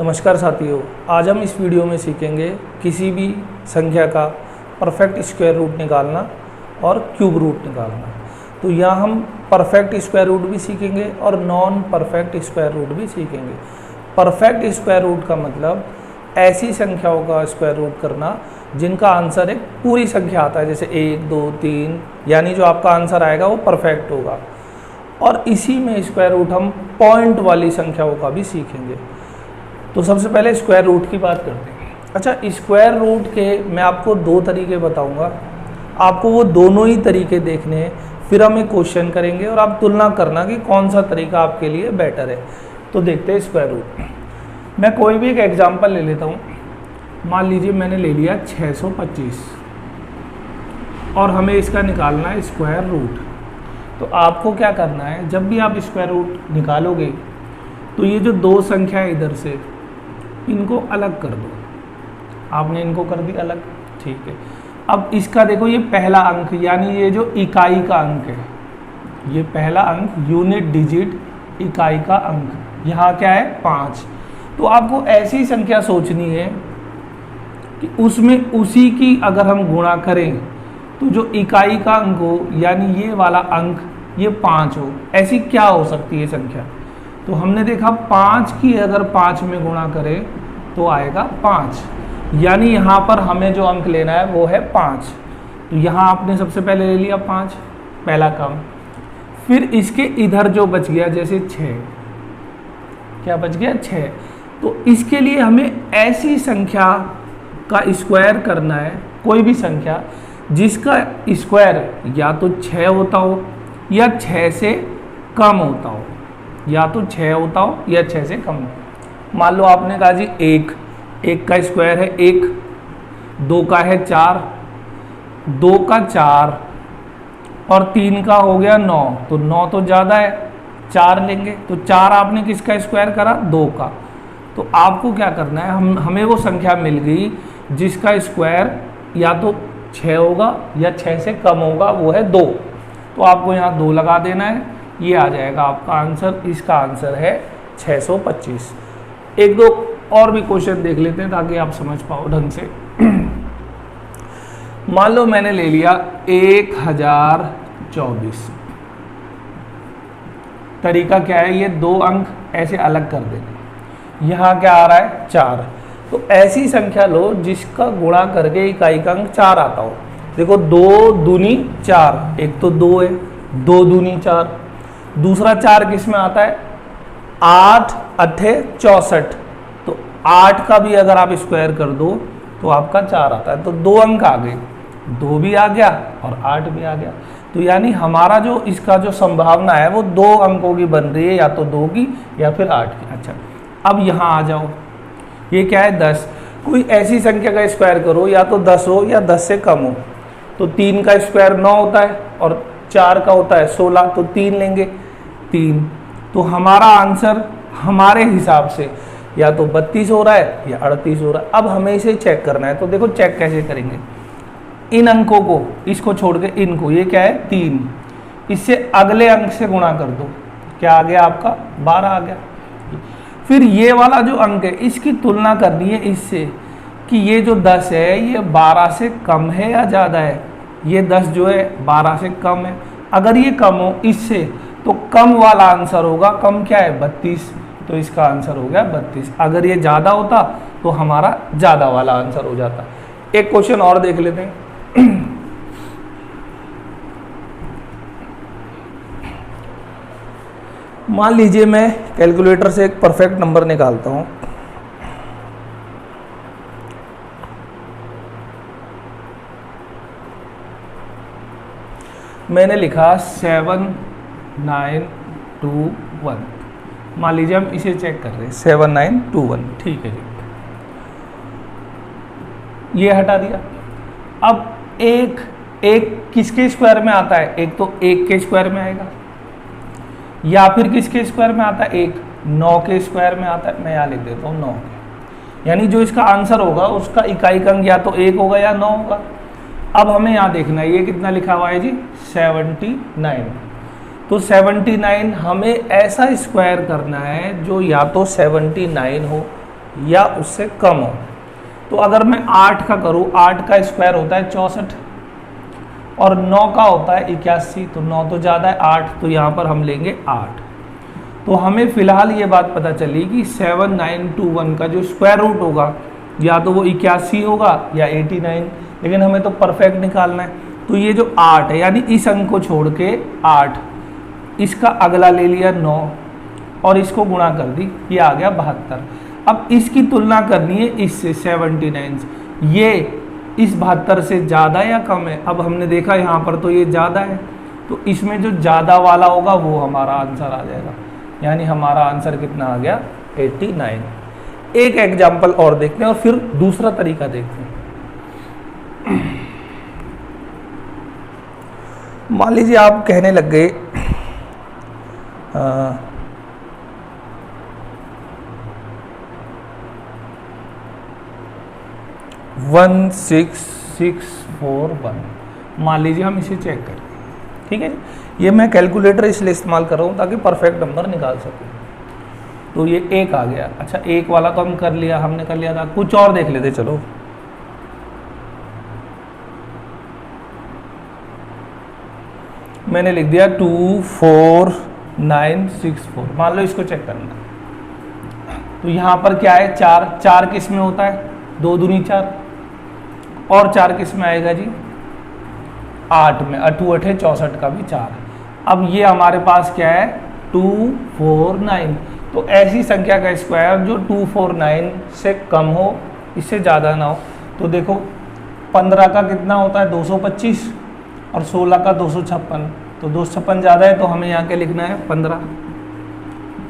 नमस्कार साथियों, आज हम इस वीडियो में सीखेंगे किसी भी संख्या का परफेक्ट स्क्वायर रूट निकालना और क्यूब रूट निकालना। तो यहाँ हम परफेक्ट स्क्वायर रूट भी सीखेंगे और नॉन परफेक्ट स्क्वायर रूट भी सीखेंगे। परफेक्ट स्क्वायर रूट का मतलब ऐसी संख्याओं का स्क्वायर रूट करना जिनका आंसर एक पूरी संख्या आता है, जैसे 1, 2, 3, यानी जो आपका आंसर आएगा वो परफेक्ट होगा। और इसी में स्क्वायर रूट हम पॉइंट वाली संख्याओं का भी सीखेंगे। तो सबसे पहले स्क्वायर रूट की बात करते हैं। अच्छा, स्क्वायर रूट के मैं आपको दो तरीके बताऊंगा, आपको वो दोनों ही तरीके देखने हैं, फिर हम एक क्वेश्चन करेंगे और आप तुलना करना कि कौन सा तरीका आपके लिए बेटर है। तो देखते हैं स्क्वायर रूट। मैं कोई भी एक एग्जांपल ले लेता हूँ। मान लीजिए मैंने ले लिया 625 और हमें इसका निकालना है स्क्वायर रूट। तो आपको क्या करना है, जब भी आप स्क्वायर रूट निकालोगे तो ये जो दो संख्या है इधर से, इनको अलग कर दो। आपने इनको कर दी अलग, ठीक है। अब इसका देखो, ये पहला अंक यानी ये जो इकाई का अंक है, ये पहला अंक यूनिट डिजिट इकाई का अंक, यहाँ क्या है 5। तो आपको ऐसी संख्या सोचनी है कि उसमें उसी की अगर हम गुणा करें तो जो इकाई का अंक हो यानी ये वाला अंक ये 5 हो। ऐसी क्या हो सकती है संख्या? तो हमने देखा 5 की अगर 5 में गुणा करें तो आएगा 5, यानी यहाँ पर हमें जो अंक लेना है वो है 5। तो यहाँ आपने सबसे पहले ले लिया 5, पहला काम। फिर इसके इधर जो बच गया, जैसे 6, क्या बच गया 6। तो इसके लिए हमें ऐसी संख्या का स्क्वायर करना है, कोई भी संख्या जिसका स्क्वायर या तो 6 होता हो या 6 से कम होता हो, या तो 6 होता हो या 6 से कम हो। मान लो आपने कहा जी 1 का स्क्वायर है 1, 2 का है 4, 2 का 4 और 3 का हो गया 9। तो 9 तो ज़्यादा है, 4 लेंगे। तो 4 आपने किसका स्क्वायर करा? 2 का। तो आपको क्या करना है, हमें वो संख्या मिल गई जिसका स्क्वायर या तो 6 होगा या 6 से कम होगा, वो है 2। तो आपको यहाँ 2 लगा देना है, ये आ जाएगा आपका आंसर। इसका आंसर है 625। एक दो और भी क्वेश्चन देख लेते हैं ताकि आप समझ पाओ ढंग से। मान लो मैंने ले लिया 1024। तरीका क्या है, ये 2 अंक ऐसे अलग कर देना। यहाँ क्या आ रहा है 4। तो ऐसी संख्या लो जिसका गुणा करके इकाई का अंक 4 आता हो। देखो 2 दूनी 4, एक तो 2 है, 2 दूनी 4। दूसरा 4 किस में आता है? 8 अट्ठे 64। तो 8 का भी अगर आप स्क्वायर कर दो तो आपका 4 आता है। तो 2 अंक आ गए, 2 भी आ गया और 8 भी आ गया। तो यानी हमारा जो इसका जो संभावना है वो 2 अंकों की बन रही है, या तो 2 की या फिर 8 की। अच्छा, अब यहाँ आ जाओ, ये क्या है 10। कोई ऐसी संख्या का स्क्वायर करो, या तो 10 हो या 10 से कम हो। तो 3 का स्क्वायर 9 होता है और 4 का होता है 16। तो 3 लेंगे, 3। तो हमारा आंसर हमारे हिसाब से या तो 32 हो रहा है या 38 हो रहा है। अब हमें इसे चेक करना है। तो देखो चेक कैसे करेंगे, इन अंकों को, इसको छोड़ के इनको, ये क्या है 3, इससे अगले अंक से गुणा कर दो, क्या आ गया आपका 12 आ गया। फिर ये वाला जो अंक है इसकी तुलना करनी है इससे कि ये जो 10 है ये 12 से कम है या ज़्यादा है। ये 10 जो है 12 से कम है। अगर ये कम हो इससे तो कम वाला आंसर होगा। कम क्या है 32, तो इसका आंसर हो गया 32। अगर ये ज़्यादा होता तो हमारा ज़्यादा वाला आंसर हो जाता। एक क्वेश्चन और देख लेते हैं। मान लीजिए मैं कैलकुलेटर से एक परफेक्ट नंबर निकालता हूं। मैंने लिखा 7921। मान लीजिए हम इसे चेक कर रहे हैं 7921, ठीक है जी। ये हटा दिया। अब एक किसके स्क्वायर में आता है? एक तो 1 के स्क्वायर में आएगा, या फिर किसके स्क्वायर में आता है? 1 9 के स्क्वायर में आता है। मैं यहाँ लिख देता हूँ 9 के, यानी जो इसका आंसर होगा उसका इकाई का अंक या तो 1 होगा या 9 होगा। अब हमें यहाँ देखना है ये कितना लिखा हुआ है जी 79। तो 79 हमें ऐसा स्क्वायर करना है जो या तो 79 हो या उससे कम हो। तो अगर मैं 8 का करूँ, 8 का स्क्वायर होता है 64 और 9 का होता है 81, तो 9 तो ज़्यादा है 8, तो यहाँ पर हम लेंगे 8। तो हमें फ़िलहाल ये बात पता चली कि 7921 का जो स्क्वायर रूट होगा या तो वो 81 होगा या 89, लेकिन हमें तो परफेक्ट निकालना है। तो ये जो 8 है, यानी इस अंक को छोड़ के 8, इसका अगला ले लिया 9 और इसको गुणा कर दी, ये आ गया 72। अब इसकी तुलना करनी है इससे 79 से, ये इस 72 से ज़्यादा या कम है। अब हमने देखा यहाँ पर तो ये ज़्यादा है, तो इसमें जो ज़्यादा वाला होगा वो हमारा आंसर आ जाएगा, यानी हमारा आंसर कितना आ गया 89। एक एग्जाम्पल और देखते हैं और फिर दूसरा तरीका देखते हैं। मान लीजिए आप कहने लग गए 16641, मान लीजिए हम इसे चेक करें, ठीक है जी। ये मैं कैलकुलेटर इसलिए इस्तेमाल कर रहा हूँ ताकि परफेक्ट नंबर निकाल सकूँ। तो ये 1 आ गया। अच्छा, 1 वाला तो हम कर लिया, हमने कर लिया था, कुछ और देख लेते चलो। मैंने लिख दिया 24964, मान लो इसको चेक करना। तो यहाँ पर क्या है 4, 4 किस में होता है 2 दूनी 4, और 4 किस में आएगा जी 8 में, 8 8 64 का भी 4। अब ये हमारे पास क्या है 249, तो ऐसी संख्या का स्क्वायर जो 249 से कम हो, इससे ज़्यादा ना हो। तो देखो 15 का कितना होता है 225 और 16 का 256, तो 256 ज़्यादा है, तो हमें यहाँ के लिखना है 15।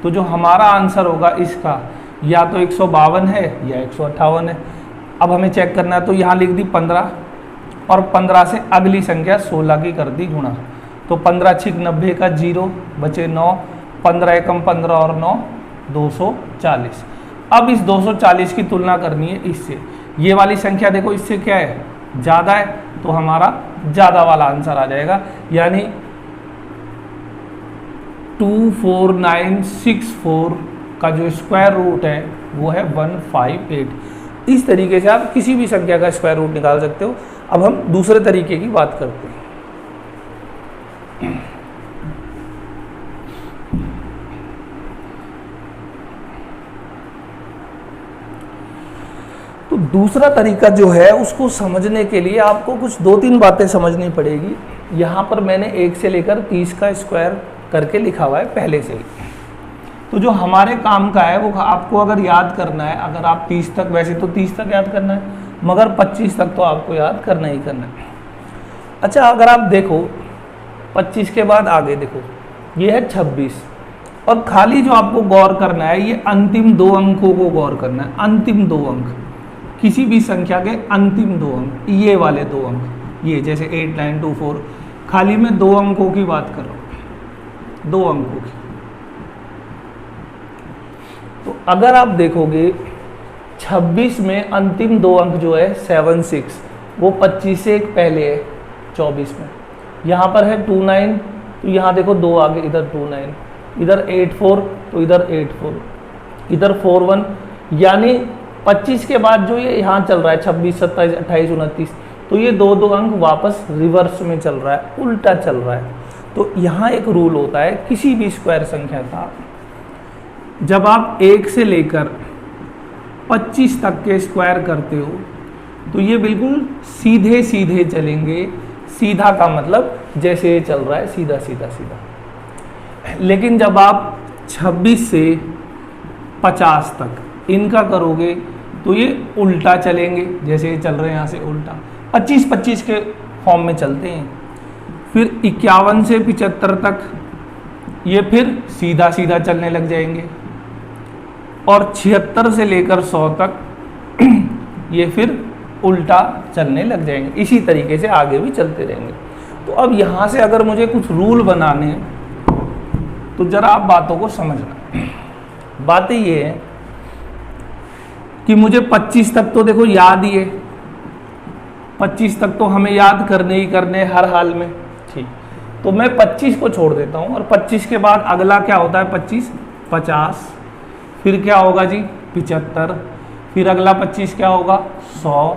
तो जो हमारा आंसर होगा इसका या तो 152 है या 158 है। अब हमें चेक करना है, तो यहाँ लिख दी 15 और 15 से अगली संख्या 16 की कर दी गुणा, तो 15 छिक 90 का 0 बचे 9, 15 एकम 15 और 9 240। अब इस 240 की तुलना करनी है इससे, ये वाली संख्या देखो इससे क्या है ज़्यादा है, तो हमारा ज़्यादा वाला आंसर आ जाएगा, यानी 24964 का जो स्क्वायर रूट है वो है 158। इस तरीके से आप किसी भी संख्या का स्क्वायर रूट निकाल सकते हो। अब हम दूसरे तरीके की बात करते हैं। तो दूसरा तरीका जो है उसको समझने के लिए आपको कुछ 2-3 बातें समझनी पड़ेगी। यहाँ पर मैंने 1 से लेकर 30 का स्क्वायर करके लिखा हुआ है पहले से ही। तो जो हमारे काम का है वो आपको अगर याद करना है, अगर आप 30 तक, वैसे तो 30 तक याद करना है, मगर 25 तक तो आपको याद करना ही करना है। अच्छा, अगर आप देखो 25 के बाद आगे देखो, ये है 26, और खाली जो आपको गौर करना है ये अंतिम 2 अंकों को गौर करना है। अंतिम 2 अंक, किसी भी संख्या के अंतिम 2 अंक, ये वाले 2 अंक, ये जैसे 8924, खाली मैं 2 अंकों की बात कर रहा हूँ, 2 अंकों की। तो अगर आप देखोगे 26 में अंतिम 2 अंक जो है 76, वो 25 से एक पहले है 24 में। यहाँ पर है 29, तो यहाँ देखो 2 आगे, इधर 29, इधर 84, तो इधर 84, इधर 41, यानी 25 के बाद जो ये यहाँ चल रहा है 26, 27, 28, 29, तो ये 2 अंक वापस रिवर्स में चल रहा है, उल्टा चल रहा है। तो यहाँ एक रूल होता है किसी भी स्क्वायर संख्या का, जब आप 1 से लेकर 25 तक के स्क्वायर करते हो तो ये बिल्कुल सीधे सीधे चलेंगे। सीधा का मतलब जैसे ये चल रहा है सीधा सीधा सीधा। लेकिन जब आप 26 से 50 तक इनका करोगे तो ये उल्टा चलेंगे, जैसे ये चल रहे हैं यहाँ से उल्टा, 25-25 के फॉर्म में चलते हैं। फिर 51 से 75 तक ये फिर सीधा सीधा चलने लग जाएंगे, और 76 से लेकर 100 तक ये फिर उल्टा चलने लग जाएंगे। इसी तरीके से आगे भी चलते रहेंगे। तो अब यहाँ से अगर मुझे कुछ रूल बनाने हैं तो जरा आप बातों को समझना। बातें ये है कि मुझे 25 तक तो देखो याद ही है, 25 तक तो हमें याद करने ही करने हर हाल में, ठीक। तो मैं 25 को छोड़ देता हूँ, और 25 के बाद अगला क्या होता है 25, 50, फिर क्या होगा जी 75, फिर अगला 25 क्या होगा 100,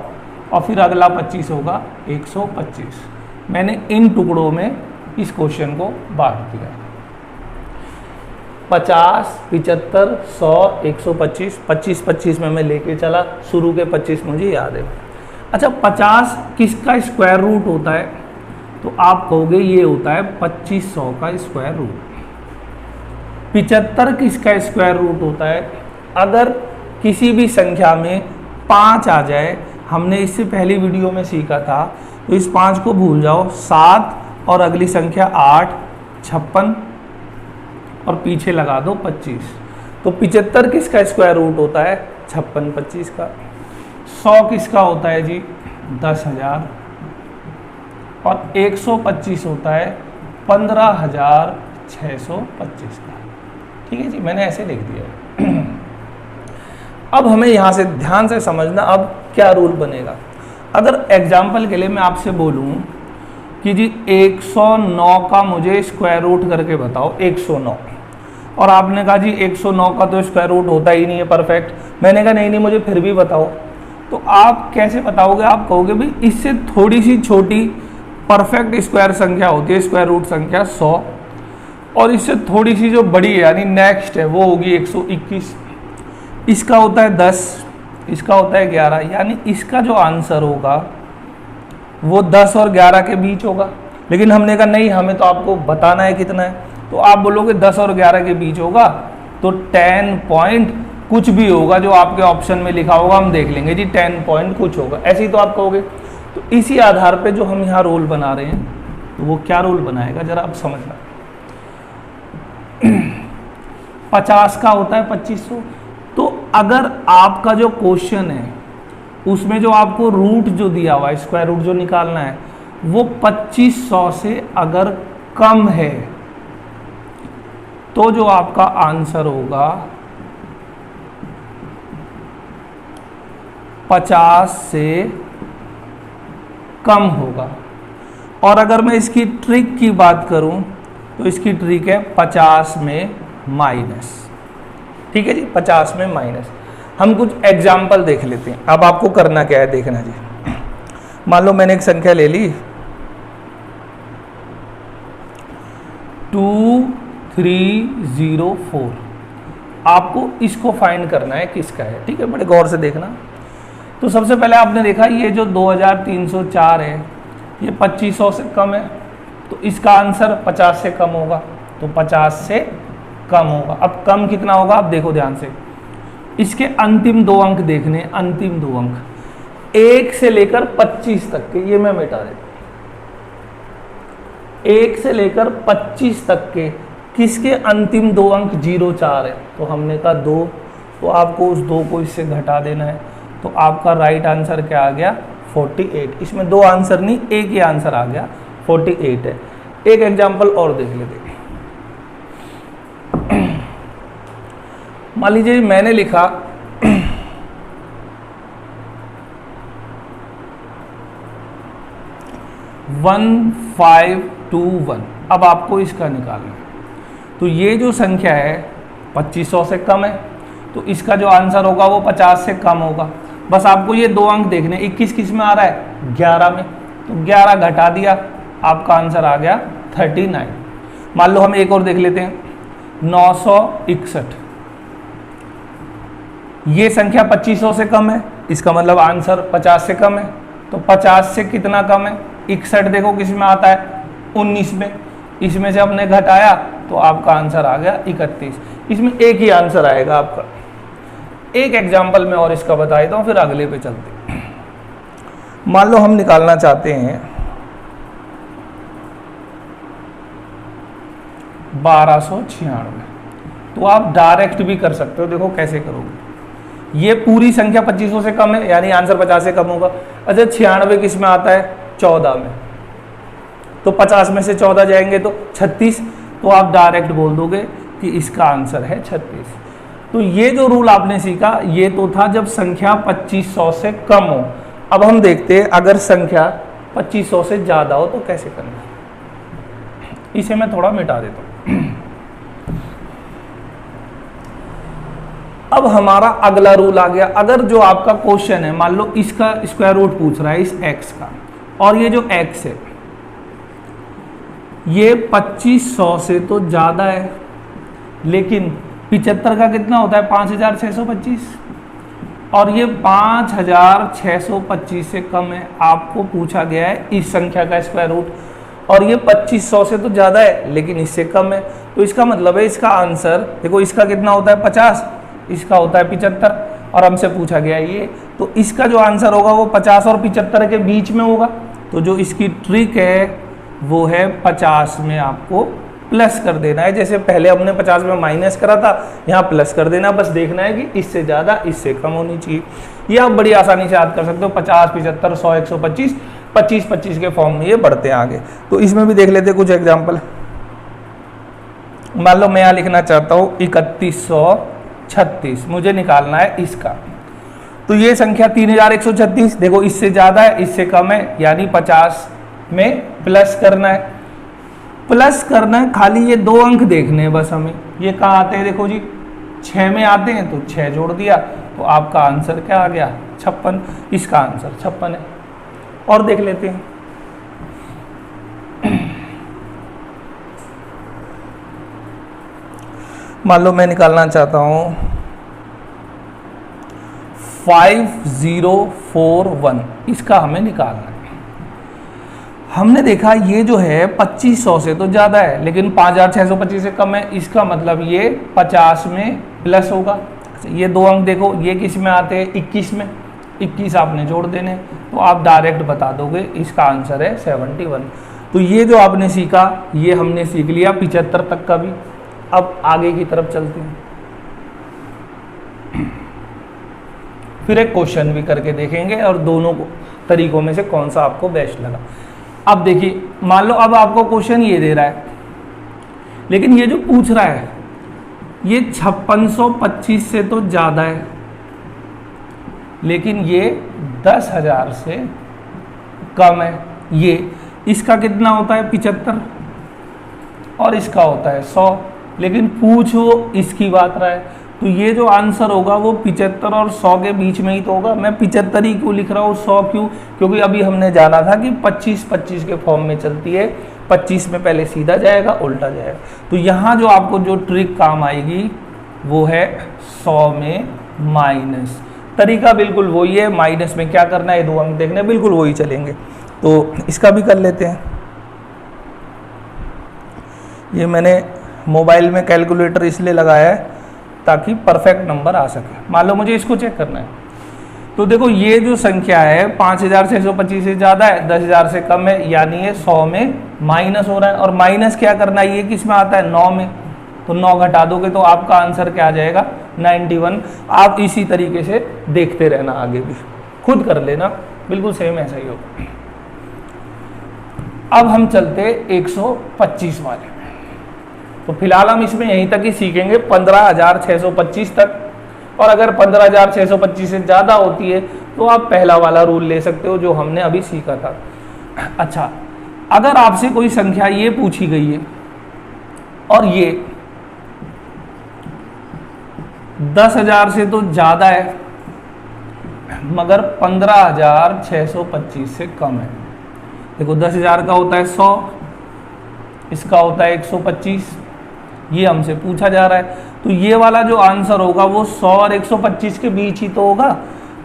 और फिर अगला 25 होगा 125। मैंने इन टुकड़ों में इस क्वेश्चन को बांट दिया। 50, 75, 100, 125, 25 25 में मैं लेके चला, शुरू के 25 मुझे याद है। अच्छा, 50 किसका स्क्वायर रूट होता है? तो आप कहोगे ये होता है 2500 का स्क्वायर रूट। 75 किसका स्क्वायर रूट होता है? अगर किसी भी संख्या में 5 आ जाए, हमने इससे पहली वीडियो में सीखा था, तो इस 5 को भूल जाओ, 7 और अगली संख्या 8, 56 और पीछे लगा दो 25। तो 75 किसका स्क्वायर रूट होता है? 56 25 का। 100 किसका होता है जी? 10,000, और 125 होता है 15,625 का। ठीक है जी, मैंने ऐसे लिख दिया। अब हमें यहाँ से ध्यान से समझना, अब क्या रूल बनेगा। अगर एग्जाम्पल के लिए मैं आपसे बोलूँ कि जी 109 का मुझे स्क्वायर रूट करके बताओ, 109, और आपने कहा जी 109 का तो स्क्वायर रूट होता ही नहीं है परफेक्ट। मैंने कहा नहीं मुझे फिर भी बताओ। तो आप कैसे बताओगे? आप कहोगे भाई इससे थोड़ी सी छोटी परफेक्ट स्क्वायर संख्या होती है, स्क्वायर रूट संख्या 100, और इससे थोड़ी सी जो बड़ी है यानी नेक्स्ट है वो होगी 121। इसका होता है 10, इसका होता है 11, यानी इसका जो आंसर होगा वो 10 और 11 के बीच होगा। लेकिन हमने कहा नहीं, हमें तो आपको बताना है कितना है, तो आप बोलोगे 10 और 11 के बीच होगा, तो 10 पॉइंट कुछ भी होगा जो आपके ऑप्शन में लिखा होगा, हम देख लेंगे जी 10 पॉइंट कुछ होगा, ऐसे ही तो आप कहोगे। तो इसी आधार पे जो हम यहाँ रोल बना रहे हैं, तो वो क्या रोल बनाएगा जरा आप समझना। 50 का होता है 2500। तो अगर आपका जो क्वेश्चन है उसमें जो आपको रूट जो दिया हुआ है, स्क्वायर रूट जो निकालना है, वो 2500 से अगर कम है तो जो आपका आंसर होगा 50 से कम होगा। और अगर मैं इसकी ट्रिक की बात करूं तो इसकी ट्रिक है 50 में माइनस। ठीक है जी, 50 में माइनस। हम कुछ एग्जाम्पल देख लेते हैं। अब आपको करना क्या है देखना जी। मान लो मैंने एक संख्या ले ली 2304, आपको इसको फाइंड करना है किसका है। ठीक है, बड़े गौर से देखना। तो सबसे पहले आपने देखा ये जो 2304 है ये 2500 से कम है, तो इसका आंसर 50 से कम होगा, तो 50 से कम होगा। अब कम कितना होगा आप देखो ध्यान से, इसके अंतिम 2 अंक देखने, अंतिम 2 अंक 1 से लेकर 25 तक के, ये मैं मिटा देता हूं। 1 से लेकर 25 तक के किसके अंतिम 2 अंक 04 है, तो हमने कहा 2, तो आपको उस 2 को इससे घटा देना है, तो आपका राइट आंसर क्या आ गया 48। इसमें 2 आंसर नहीं, एक ही आंसर आ गया 48 है। एक एग्जाम्पल और देख लेते हैं। मान लीजिए मैंने लिखा 1521, अब आपको इसका निकालना है। तो ये जो संख्या है 2500 से कम है, तो इसका जो आंसर होगा वो 50 से कम होगा। बस आपको ये 2 अंक देखने, 21 किस में आ रहा है 11 में, तो 11 घटा दिया, आपका आंसर आ गया 39। मान लो हम एक और देख लेते हैं 961, ये संख्या 2500 से कम है, इसका मतलब आंसर 50 से कम है, तो 50 से कितना कम है 61, देखो किस में आता है 19 में, इसमें से हमने घटाया तो आपका आंसर आ गया 31। इसमें एक ही आंसर आएगा आपका। एक एग्जाम्पल मैं और इसका बता देता हूँ, फिर अगले पे चलते हैं। मान लो हम निकालना चाहते हैं 1296, तो आप डायरेक्ट भी कर सकते हो। देखो कैसे करोगे, ये पूरी संख्या 2500 से कम है, यानी आंसर 50 से कम होगा। अच्छा 96 किस में आता है 14 में, तो 50 में से 14 जाएंगे तो 36, तो आप डायरेक्ट बोल दोगे कि इसका आंसर है 36। तो ये जो रूल आपने सीखा ये तो था जब संख्या 2500 से कम हो। अब हम देखते हैं अगर संख्या 2500 से ज़्यादा हो तो कैसे करना है। इसे मैं थोड़ा मिटा देता हूँ। अब हमारा अगला रूल आ गया। अगर जो आपका क्वेश्चन है, मान लो इसका स्क्वायर रूट पूछ रहा है इस x का, और ये जो x है ये 2500 से तो ज़्यादा है, लेकिन 75 का कितना होता है 5625, और ये 5625 से कम है। आपको पूछा गया है इस संख्या का स्क्वायर रूट, और ये 2500 से तो ज़्यादा है लेकिन इससे कम है। तो इसका मतलब है इसका आंसर, देखो इसका कितना होता है 50, इसका होता है 75, और हमसे पूछा गया है ये, तो इसका जो आंसर होगा वो 50 और 75 के बीच में होगा। तो जो इसकी ट्रिक है वो है 50 में आपको प्लस कर देना है। जैसे पहले हमने 50 में माइनस करा था, यहाँ प्लस कर देना। बस देखना है कि इससे ज़्यादा इससे कम होनी चाहिए। ये आप बड़ी आसानी से याद कर सकते हो। 50, 75, 100, 125, 25, 25 के फॉर्म में ये बढ़ते हैं आगे। तो इसमें भी देख लेते हैं कुछ एग्जाम्पल। मान लो मैं यहाँ लिखना चाहता हूँ 3136, मुझे निकालना है इसका। तो ये संख्या 3136, देखो इससे ज़्यादा है इससे कम है, यानी 50 में प्लस करना है। प्लस करना है, खाली ये 2 अंक देखने हैं बस हमें। ये कहाँ आते हैं, देखो जी 6 में आते हैं, तो 6 जोड़ दिया, तो आपका आंसर क्या आ गया 56। इसका आंसर 56 है। और देख लेते हैं। मान लो मैं निकालना चाहता हूं 5041, इसका हमें निकालना है। हमने देखा ये जो है 2500 से तो ज़्यादा है, लेकिन 5625 से कम है। इसका मतलब ये 50 में प्लस होगा। ये 2 अंक देखो, ये किस में आते हैं 21 में, 21 आपने जोड़ देने, तो आप डायरेक्ट बता दोगे इसका आंसर है 71। तो ये जो आपने सीखा ये हमने सीख लिया 75 तक का भी। अब आगे की तरफ चलते हैं, फिर एक क्वेश्चन भी करके देखेंगे और दोनों तरीकों में से कौन सा आपको बेस्ट लगा। अब देखिए, मान लो अब आपको क्वेश्चन ये दे रहा है, लेकिन ये जो पूछ रहा है ये 5625 से तो ज़्यादा है, लेकिन ये 10,000 से कम है। ये इसका कितना होता है 75, और इसका होता है 100, लेकिन पूछो इसकी बात रहा है। तो ये जो आंसर होगा वो 75 और 100 के बीच में ही तो होगा। मैं 75 ही क्यों लिख रहा हूँ, 100 क्यों, क्योंकि अभी हमने जाना था कि 25-25 के फॉर्म में चलती है। 25 में पहले सीधा जाएगा उल्टा जाएगा। तो यहाँ जो आपको जो ट्रिक काम आएगी वो है 100 में माइनस। तरीका बिल्कुल वही है, माइनस में क्या करना है 2 अंक देखने, बिल्कुल वही चलेंगे। तो इसका भी कर लेते हैं। ये मैंने मोबाइल में कैलकुलेटर इसलिए लगाया है ताकि परफेक्ट नंबर आ सके। मान लो मुझे इसको चेक करना है, तो देखो ये जो संख्या है 5625 से ज़्यादा है, 10,000 से कम है, यानी ये 100 में माइनस हो रहा है। और माइनस क्या करना है, ये किस में आता है 9 में, तो 9 घटा दोगे तो आपका आंसर क्या आ जाएगा 91। आप इसी तरीके से देखते रहना, आगे भी खुद कर लेना, बिल्कुल सेम ऐसा ही होगा। अब हम चलते 125 वाले। तो फिलहाल हम इसमें यहीं तक ही सीखेंगे 15,625 तक, और अगर 15,625 से ज़्यादा होती है तो आप पहला वाला रूल ले सकते हो जो हमने अभी सीखा था। अच्छा, अगर आपसे कोई संख्या ये पूछी गई है और ये 10,000 से तो ज़्यादा है मगर 15,625 से कम है। देखो 10,000 का होता है 100, इसका होता है 125, ये हमसे पूछा जा रहा है। तो ये वाला जो आंसर होगा वो 100 और 125 के बीच ही तो होगा।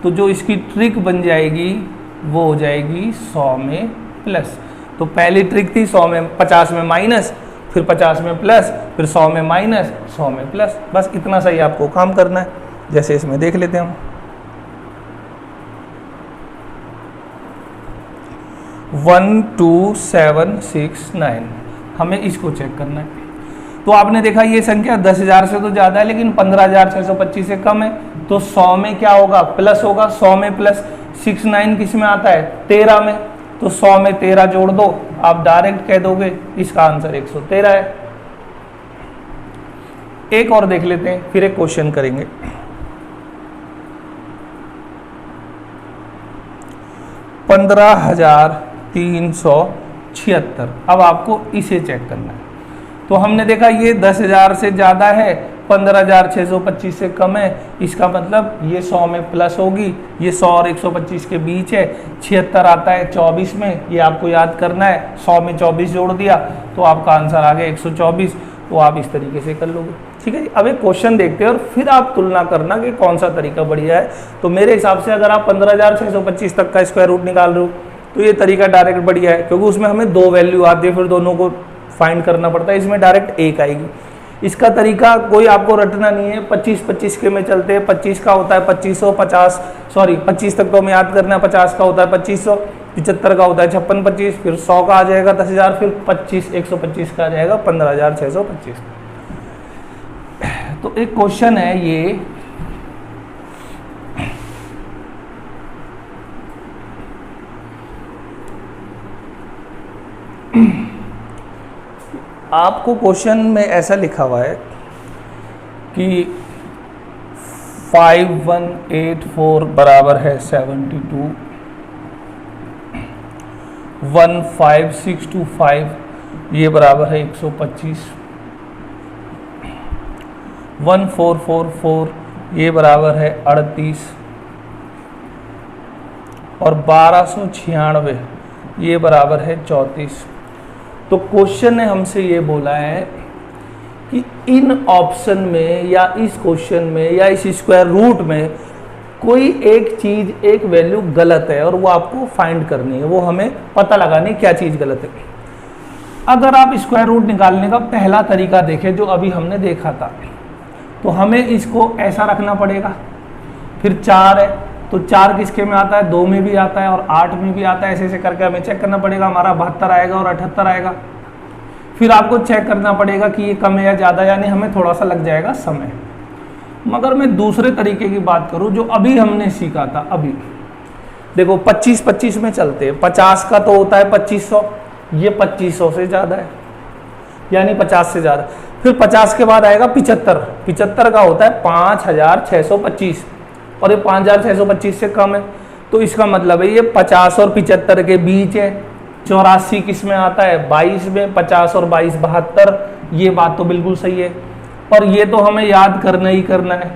तो जो इसकी ट्रिक बन जाएगी वो हो जाएगी 100 में प्लस। तो पहली ट्रिक थी 100 में 50 में माइनस, फिर 50 में प्लस, फिर 100 में माइनस, 100 में प्लस। बस इतना सही आपको काम करना है। जैसे इसमें देख लेते हैं हम, 12769, हमें इसको चेक करना है। तो आपने देखा ये संख्या 10,000 से तो ज़्यादा है लेकिन 15,625 से कम है, तो 100 में क्या होगा प्लस होगा। 100 में प्लस 69 किस में आता है 13 में, तो 100 में 13 जोड़ दो, आप डायरेक्ट कह दोगे इसका आंसर 113 है। एक और देख लेते हैं, फिर एक क्वेश्चन करेंगे। $15,376। अब आपको इसे चेक करना है। तो हमने देखा ये 10,000 से ज़्यादा है, 15,625 से कम है, इसका मतलब ये 100 में प्लस होगी, ये 100 और 125 के बीच है। 76 आता है 24 में, ये आपको याद करना है, 100 में 24 जोड़ दिया तो आपका आंसर आ गया 124। तो आप इस तरीके से कर लोगे। ठीक है जी। अब एक क्वेश्चन देखते हैं और फिर आप तुलना करना कि कौन सा तरीका बढ़िया है। तो मेरे हिसाब से अगर आप 15,625 तक का स्क्वायर रूट निकाल रहे हो तो ये तरीका डायरेक्ट बढ़िया है, क्योंकि उसमें हमें 2 वैल्यू आती है, फिर दोनों को फाइंड करना पड़ता है। इसमें डायरेक्ट 1 आएगी। इसका तरीका कोई आपको रटना नहीं है, 25-25 के में चलते हैं। 25 का होता है 2550, सॉरी 25 तक तो हमें याद करना है। 50 का होता है 2500, 75 का होता है 5625, फिर 100 का आ जाएगा 10,000, फिर 125 का आ जाएगा 15,625। तो एक क्वेश्चन है ये, आपको क्वेश्चन में ऐसा लिखा हुआ है कि 5184 बराबर है 72, 15625 ये बराबर है 125, 1444 ये बराबर है 38 और 1296 ये बराबर है 34। तो क्वेश्चन ने हमसे ये बोला है कि इन ऑप्शन में या इस क्वेश्चन में या इस स्क्वायर रूट में कोई एक चीज़, एक वैल्यू गलत है और वो आपको फाइंड करनी है, वो हमें पता लगानी क्या चीज़ गलत है। अगर आप स्क्वायर रूट निकालने का पहला तरीका देखें जो अभी हमने देखा था, तो हमें इसको ऐसा रखना पड़ेगा। फिर 4 है तो 4 किसके में आता है, 2 में भी आता है और 8 में भी आता है। ऐसे ऐसे करके हमें चेक करना पड़ेगा। हमारा 72 आएगा और 78 आएगा। फिर आपको चेक करना पड़ेगा कि ये कम है या ज़्यादा, यानी हमें थोड़ा सा लग जाएगा समय। मगर मैं दूसरे तरीके की बात करूँ जो अभी हमने सीखा था, अभी देखो 25-25 में चलते हैं। 50 का तो होता है 2500, ये 2500 से ज़्यादा है, यानी 50 से ज़्यादा। फिर 50 के बाद आएगा 75, 75 का होता है 5625 और ये 5625 से कम है, तो इसका मतलब है ये 50 और 75 के बीच है। 84 किस में आता है, 22 में। 50 और 22 72, ये बात तो बिल्कुल सही है और ये तो हमें याद करना ही करना है।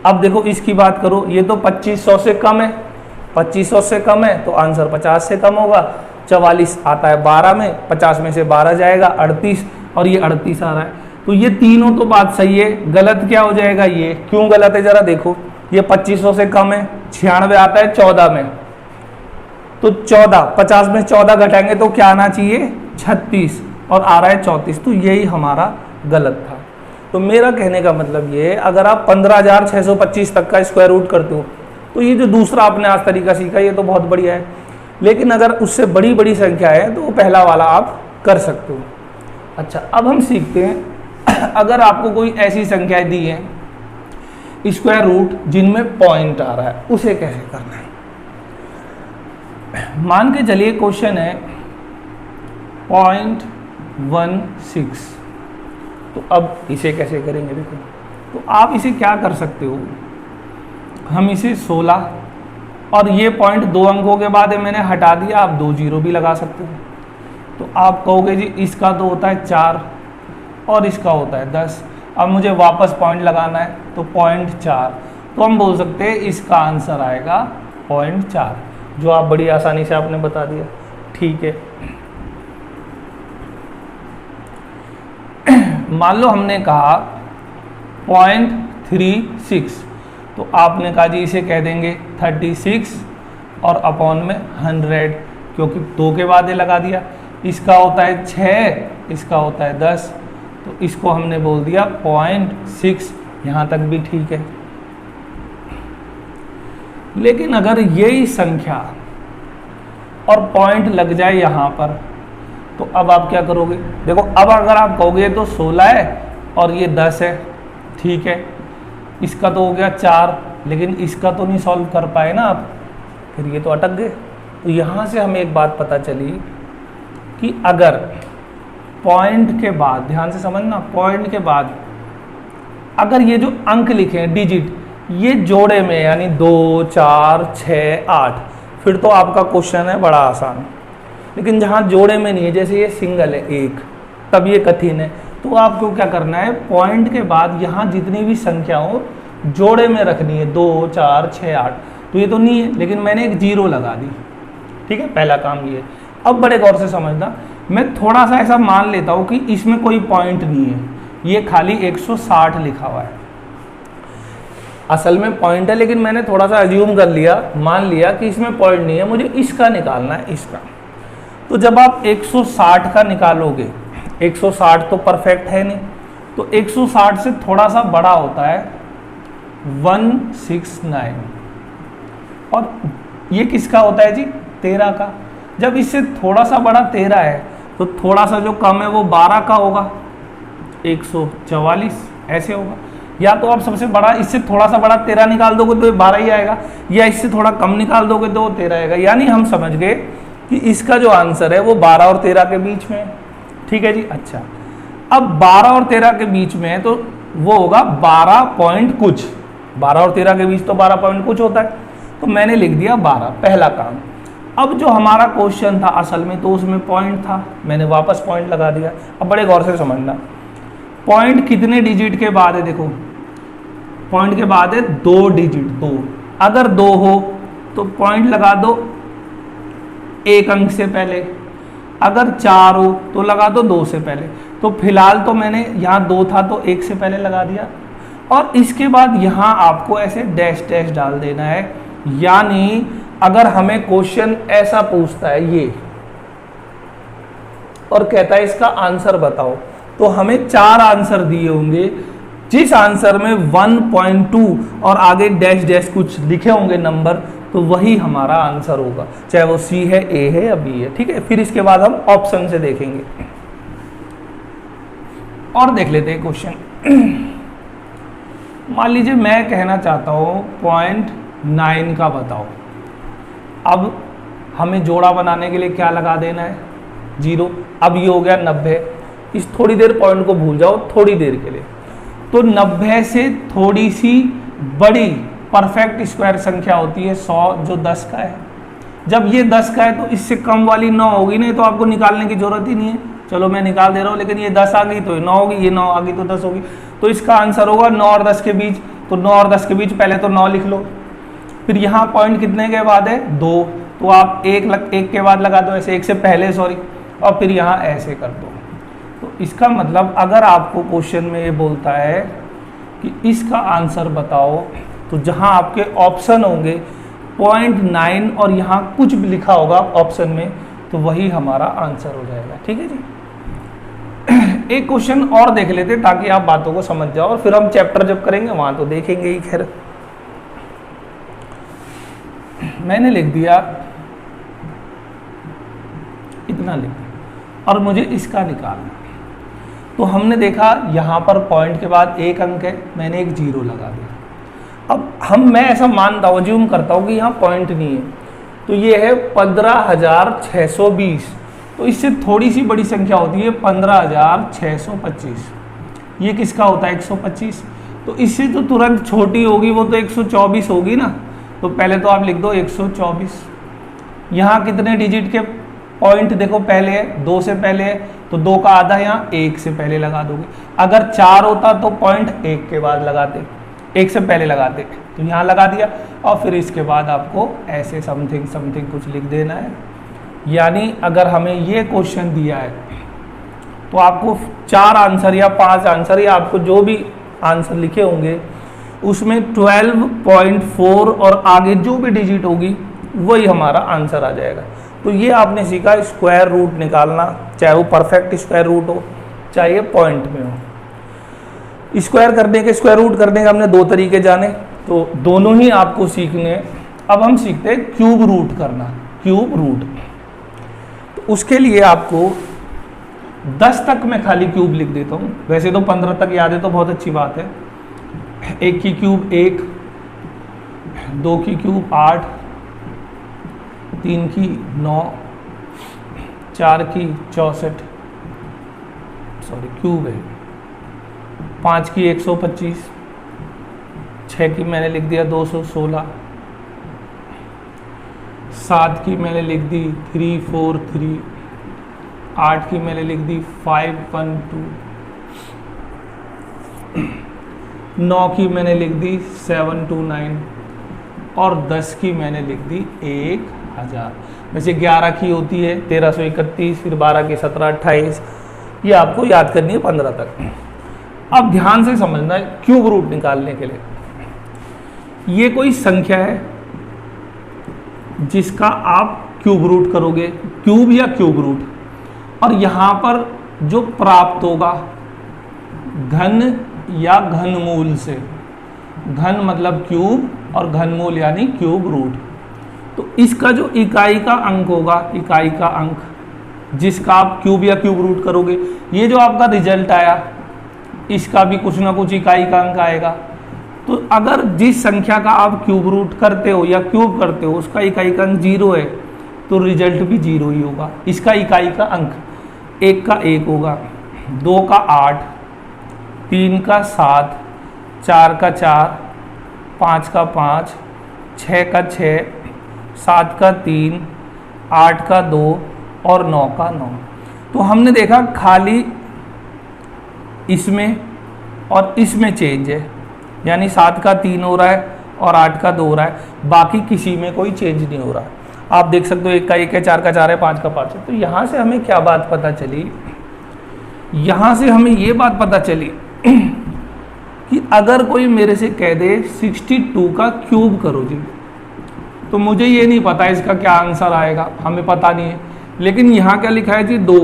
अब देखो इसकी बात करो, ये तो 2500 से कम है, 2500 से कम है तो आंसर 50 से कम होगा। 44 आता है 12 में, 50 में से 12 जाएगा 38 और ये 38 आ रहा है। तो ये तीनों तो बात सही है, गलत क्या हो जाएगा, ये क्यों गलत है जरा देखो। ये 2500 से कम है, 96 आता है 14 में, तो 14, 50 में 14 घटाएंगे तो क्या आना चाहिए 36 और आ रहा है 34, तो यही हमारा गलत था। तो मेरा कहने का मतलब ये है, अगर आप 15,625 तक का स्क्वायर रूट करते हो तो ये जो दूसरा आपने आज तरीका सीखा ये तो बहुत बढ़िया है, लेकिन अगर उससे बड़ी बड़ी संख्या है तो वो पहला वाला आप कर सकते हो। अच्छा, अब हम सीखते हैं अगर आपको कोई ऐसी संख्याएं दी है स्क्वायर रूट जिनमें पॉइंट आ रहा है, उसे कैसे करना है। मान के चलिए क्वेश्चन है 0.16, तो अब इसे कैसे करेंगे देखो। तो आप इसे क्या कर सकते हो, हम इसे 16 और ये पॉइंट 2 अंकों के बाद मैंने हटा दिया, आप 2 जीरो भी लगा सकते हो। तो आप कहोगे जी इसका तो होता है 4 और इसका होता है 10, अब मुझे वापस पॉइंट लगाना है तो 0.4, तो हम बोल सकते हैं इसका आंसर आएगा 0.4, जो आप बड़ी आसानी से आपने बता दिया। ठीक है, मान लो हमने कहा 0.36, तो आपने कहा जी इसे कह देंगे 36 और अपॉन में 100, क्योंकि 2 के बाद ये लगा दिया। इसका होता है 6, इसका होता है 10, तो इसको हमने बोल दिया 0.6, यहाँ तक भी ठीक है। लेकिन अगर यही संख्या और पॉइंट लग जाए यहाँ पर, तो अब आप क्या करोगे देखो। अब अगर आप कहोगे तो 16 है और ये 10 है, ठीक है, इसका तो हो गया 4, लेकिन इसका तो नहीं सॉल्व कर पाए ना आप, फिर ये तो अटक गए। तो यहाँ से हमें एक बात पता चली कि अगर पॉइंट के बाद, ध्यान से समझना, पॉइंट के बाद अगर ये जो अंक लिखे हैं डिजिट, ये जोड़े में यानी 2, 4, 6, 8, फिर तो आपका क्वेश्चन है बड़ा आसान। लेकिन जहाँ जोड़े में नहीं है, जैसे ये सिंगल है 1, तब ये कठिन है। तो आपको क्या करना है, पॉइंट के बाद यहाँ जितनी भी संख्या हो जोड़े में रखनी है, 2 4 6 8। तो ये तो नहीं है, लेकिन मैंने एक 0 लगा दी, ठीक है, पहला काम ये। अब बड़े गौर से समझना, मैं थोड़ा सा ऐसा मान लेता हूँ कि इसमें कोई पॉइंट नहीं है, ये खाली 160 लिखा हुआ है। असल में पॉइंट है, लेकिन मैंने थोड़ा सा अज्यूम कर लिया, मान लिया कि इसमें पॉइंट नहीं है, मुझे इसका निकालना है, इसका। तो जब आप 160 का निकालोगे, 160 तो परफेक्ट है नहीं, तो 160 से थोड़ा सा बड़ा होता है 169, और ये किसका होता है जी, 13 का। जब इससे थोड़ा सा बड़ा 13 है, तो थोड़ा सा जो कम है वो 12 का होगा, 144 ऐसे होगा। या तो आप सबसे बड़ा, इससे थोड़ा सा बड़ा 13 निकाल दोगे तो ये 12 ही आएगा, या इससे थोड़ा कम निकाल दोगे तो वो 13 आएगा। यानी हम समझ गए कि इसका जो आंसर है वो 12 और 13 के बीच में है, ठीक है जी। अच्छा, अब 12 और 13 के बीच में है तो वो होगा 12 पॉइंट कुछ, 12 और 13 के बीच तो 12 पॉइंट कुछ होता है, तो मैंने लिख दिया 12, पहला काम। अब जो हमारा क्वेश्चन था असल में, तो उसमें पॉइंट था, मैंने वापस पॉइंट लगा दिया। अब बड़े गौर से समझना, पॉइंट कितने डिजिट के बाद है, देखो पॉइंट के बाद है 2 डिजिट, 2। अगर 2 हो तो पॉइंट लगा दो 1 अंक से पहले, अगर 4 हो तो लगा दो 2 से पहले। तो फिलहाल तो मैंने यहाँ 2 था तो 1 से पहले लगा दिया, और इसके बाद यहाँ आपको ऐसे डैश डैश डाल देना है। यानी अगर हमें क्वेश्चन ऐसा पूछता है ये, और कहता है इसका आंसर बताओ, तो हमें 4 आंसर दिए होंगे, जिस आंसर में 1.2 और आगे डैश डैश कुछ लिखे होंगे नंबर, तो वही हमारा आंसर होगा, चाहे वो सी है, ए है या बी है, ठीक है। फिर इसके बाद हम ऑप्शन से देखेंगे और देख लेते हैं क्वेश्चन। मान लीजिए मैं कहना चाहता हूँ 0.9 का बताओ। अब हमें जोड़ा बनाने के लिए क्या लगा देना है, 0। अब ये हो गया 90। इस थोड़ी देर पॉइंट को भूल जाओ, थोड़ी देर के लिए। तो 90 से थोड़ी सी बड़ी परफेक्ट स्क्वायर संख्या होती है 100, जो 10 का है। जब ये 10 का है तो इससे कम वाली 9 होगी, नहीं तो आपको निकालने की जरूरत ही नहीं है। चलो मैं निकाल दे रहा हूँ, लेकिन ये 10 आ गई तो 9 होगी, ये 9 आ गई तो 10 होगी। तो इसका आंसर होगा 9 और 10 के बीच। तो 9 और 10 के बीच पहले तो 9 लिख लो, फिर यहाँ पॉइंट कितने के बाद है, 2, तो आप 1 के बाद लगा दो, ऐसे 1 से पहले सॉरी, और फिर यहाँ ऐसे कर दो। तो इसका मतलब अगर आपको क्वेश्चन में ये बोलता है कि इसका आंसर बताओ, तो जहाँ आपके ऑप्शन होंगे 0.9 और यहाँ कुछ भी लिखा होगा ऑप्शन में, तो वही हमारा आंसर हो जाएगा, ठीक है जी। एक क्वेश्चन और देख लेते ताकि आप बातों को समझ जाओ, और फिर हम चैप्टर जब करेंगे वहाँ तो देखेंगे ही। खैर मैंने लिख दिया, इतना लिख दिया, और मुझे इसका निकालना। तो हमने देखा यहाँ पर पॉइंट के बाद 1 अंक है, मैंने एक 0 लगा दिया। अब मैं ऐसा मानता हूँ, ज्यूम करता हूँ कि यहाँ पॉइंट नहीं है, तो ये है 15,620। तो इससे थोड़ी सी बड़ी संख्या होती है 15,625। ये किसका होता है, 125। तो इससे तो तुरंत छोटी होगी, वो तो 124 होगी ना। तो पहले तो आप लिख दो 124। यहाँ कितने डिजिट के पॉइंट देखो, पहले है 2 से पहले है, तो 2 का आधा यहाँ 1 से पहले लगा दोगे। अगर 4 होता तो पॉइंट 1 के बाद लगाते, 1 से पहले लगाते, तो यहाँ लगा दिया। और फिर इसके बाद आपको ऐसे समथिंग समथिंग कुछ लिख देना है। यानी अगर हमें ये क्वेश्चन दिया है तो आपको 4 आंसर या 5 आंसर या आपको जो भी आंसर लिखे होंगे उसमें 12.4 और आगे जो भी डिजिट होगी वही हमारा आंसर आ जाएगा। तो ये आपने सीखा स्क्वायर रूट निकालना, चाहे वो परफेक्ट स्क्वायर रूट हो चाहे पॉइंट में हो। स्क्वायर करने के, स्क्वायर रूट करने के हमने 2 तरीके जाने, तो दोनों ही आपको सीखने। अब हम सीखते हैं क्यूब रूट करना, क्यूब रूट। तो उसके लिए आपको 10 तक मैं खाली क्यूब लिख देता हूँ, वैसे तो 15 तक याद है तो बहुत अच्छी बात है। 1 की क्यूब 1, 2 की क्यूब 8, 3 की 9, 4 की 64 सॉरी क्यूब है, 5 की 125, 6 की मैंने लिख दिया 216, 7 की मैंने लिख दी 343, 8 की मैंने लिख दी 512, 9 की मैंने लिख दी 729 और 10 की मैंने लिख दी 1000। वैसे 11 की होती है 1331, फिर 12 की 1728, ये आपको याद करनी है 15 तक। अब ध्यान से समझना है क्यूब रूट निकालने के लिए, ये कोई संख्या है जिसका आप क्यूब रूट करोगे, क्यूब या क्यूब रूट, और यहाँ पर जो प्राप्त होगा घन या घनमूल से, घन मतलब क्यूब और घनमूल यानी क्यूब रूट, तो इसका जो इकाई का अंक होगा, इकाई का अंक जिसका आप क्यूब या क्यूब रूट करोगे, ये जो आपका रिजल्ट आया इसका भी कुछ ना कुछ इकाई का अंक आएगा। तो अगर जिस संख्या का आप क्यूब रूट करते हो या क्यूब करते हो उसका इकाई का अंक 0 है तो रिजल्ट भी 0 ही होगा। इसका इकाई का अंक 1 का 1 होगा, 2 का 8, 3 का 7, 4 का 4, 5 का 5, 6 का 6, 7 का 3, 8 का 2 और 9 का 9। तो हमने देखा खाली इसमें और इसमें चेंज है, यानी 7 का 3 हो रहा है और 8 का 2 हो रहा है, बाकी किसी में कोई चेंज नहीं हो रहा। आप देख सकते हो 1 का 1 है, 4 का 4 है, 5 का 5 है। तो यहाँ से हमें क्या बात पता चली, यहाँ से हमें ये बात पता चली कि अगर कोई मेरे से कह दे 62 का क्यूब करो जी, तो मुझे ये नहीं पता इसका क्या आंसर आएगा, हमें पता नहीं है, लेकिन यहाँ क्या लिखा है जी 2,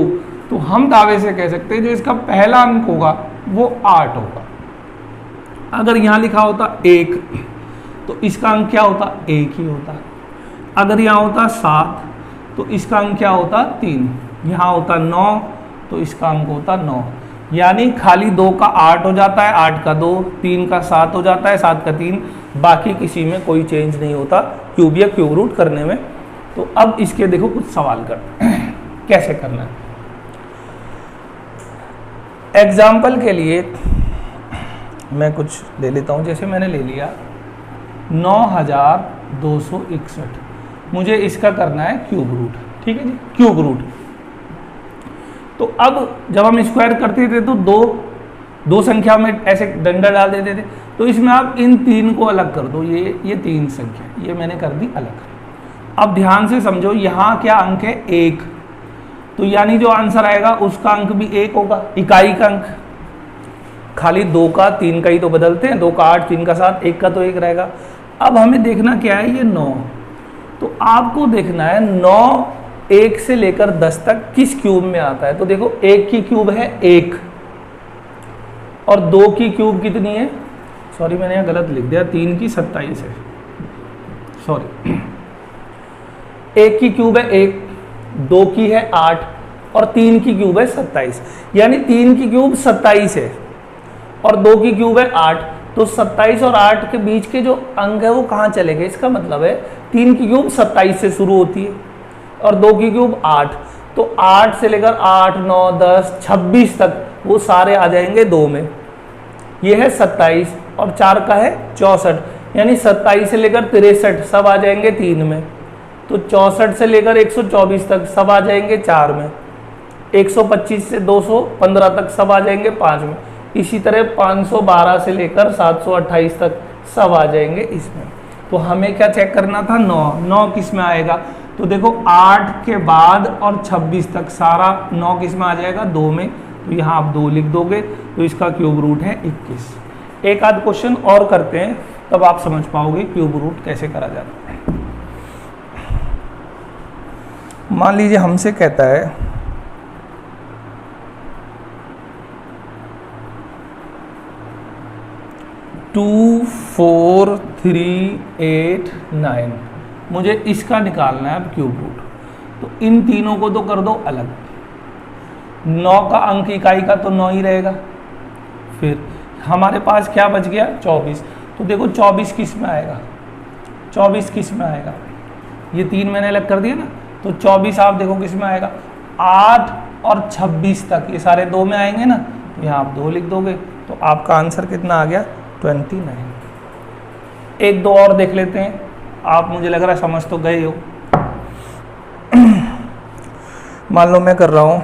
तो हम दावे से कह सकते हैं जो इसका पहला अंक होगा वो 8 होगा। अगर यहाँ लिखा होता 1 तो इसका अंक क्या होता, 1 ही होता। अगर यहाँ होता 7 तो इसका अंक क्या होता, 3। यहाँ होता 9 तो इसका अंक होता 9। यानी खाली 2 का 8 हो जाता है, 8 का 2, 3 का 7 हो जाता है, 7 का 3, बाकी किसी में कोई चेंज नहीं होता क्यूब या क्यूब रूट करने में। तो अब इसके देखो कुछ सवाल करते हैं कैसे करना है। एग्जाम्पल के लिए मैं कुछ ले लेता हूँ, जैसे मैंने ले लिया 9261, मुझे इसका करना है क्यूब रूट, ठीक है जी, क्यूब रूट। तो अब जब हम स्क्वायर करते थे तो दो संख्या में ऐसे डंडा डाल देते थे, तो इसमें आप इन 3 को अलग कर दो, ये 3 संख्या ये मैंने कर दी अलग। अब ध्यान से समझो, यहाँ क्या अंक है 1, तो यानी जो आंसर आएगा उसका अंक भी 1 होगा, इकाई का अंक। खाली 2 का 3 का ही तो बदलते हैं, 2 का 8, 3 का 7, 1 का तो 1 रहेगा। अब हमें देखना क्या है, ये 9, तो आपको देखना है 9 1 से लेकर 10 तक किस क्यूब में आता है। तो देखो 1 की क्यूब है 1 और 2 की क्यूब कितनी है, सॉरी मैंने यहाँ गलत लिख दिया, 3 की 27 है, सॉरी 1 की क्यूब है 1, 2 की है 8 और 3 की क्यूब है 27, यानी 3 की क्यूब 27 है और 2 की क्यूब है 8। तो 27 और 8 के बीच के जो अंक है वो कहाँ चले गए, इसका मतलब है 3 की क्यूब 27 से शुरू होती है और 2 की क्यूब 8, तो 8 से लेकर 8, 9, 10, 26 तक वो सारे आ जाएंगे 2 में। ये है 27 और 4 का है 64, यानी 27 से लेकर 63 सब आ जाएंगे 3 में। तो 64 से लेकर 124 तक सब आ जाएंगे 4 में। 125 से 215 तक सब आ जाएंगे 5 में। इसी तरह 512 से लेकर 728 तक सब आ जाएंगे इसमें। तो हमें क्या चेक करना था, 9 किस में आएगा। तो देखो 8 के बाद और 26 तक सारा 9 किस में आ जाएगा, 2 में। तो यहाँ आप 2 लिख दोगे, तो इसका क्यूब रूट है 21। एक आध क्वेश्चन और करते हैं, तब आप समझ पाओगे क्यूब रूट कैसे करा जाता है। मान लीजिए हमसे कहता है 24389, मुझे इसका निकालना है अब क्यूब रूट। तो इन तीनों को तो कर दो अलग। 9 का अंक इकाई का तो 9 ही रहेगा। फिर हमारे पास क्या बच गया, 24। तो देखो 24 किस में आएगा, 24 किस में आएगा, ये 3 मैंने अलग कर दिया ना। तो 24 आप देखो किस में आएगा, 8 और 26 तक ये सारे 2 में आएंगे ना। तो यहाँ आप 2 लिख दोगे, तो आपका आंसर कितना आ गया, 29। एक दो और देख लेते हैं, आप मुझे लग रहा है समझ तो गए हो। मान लो मैं कर रहा हूँ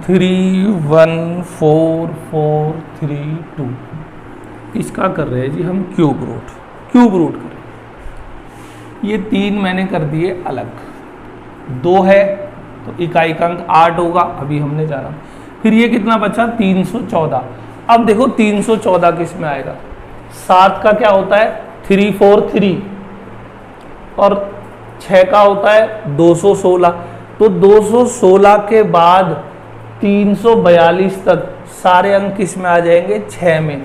31442 इसका कर रहे हैं जी हम क्यूब रूट कर रहे हैं। ये 3 मैंने कर दिए अलग, 2 है तो इकाई का अंक 8 होगा, अभी हमने जाना। फिर ये कितना बचा 314। अब देखो 314 किस में आएगा, 7 का क्या होता है 343 और 6 का होता है 216। तो 216 के बाद 342 तक सारे अंक किस में आ जाएंगे 6 में।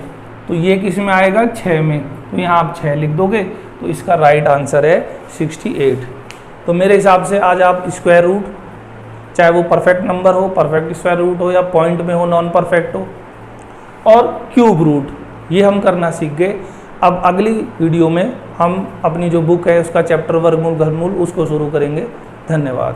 तो ये किस में आएगा 6 में, तो यहाँ आप 6 लिख दोगे। तो इसका राइट आंसर है 68। तो मेरे हिसाब से आज आप स्क्वायर रूट, चाहे वो परफेक्ट नंबर हो, परफेक्ट स्क्वायर रूट हो, या पॉइंट में हो, नॉन परफेक्ट हो, और क्यूब रूट, ये हम करना सीख गए। अब अगली वीडियो में हम अपनी जो बुक है उसका चैप्टर वर्गमूल घनमूल उसको शुरू करेंगे। धन्यवाद।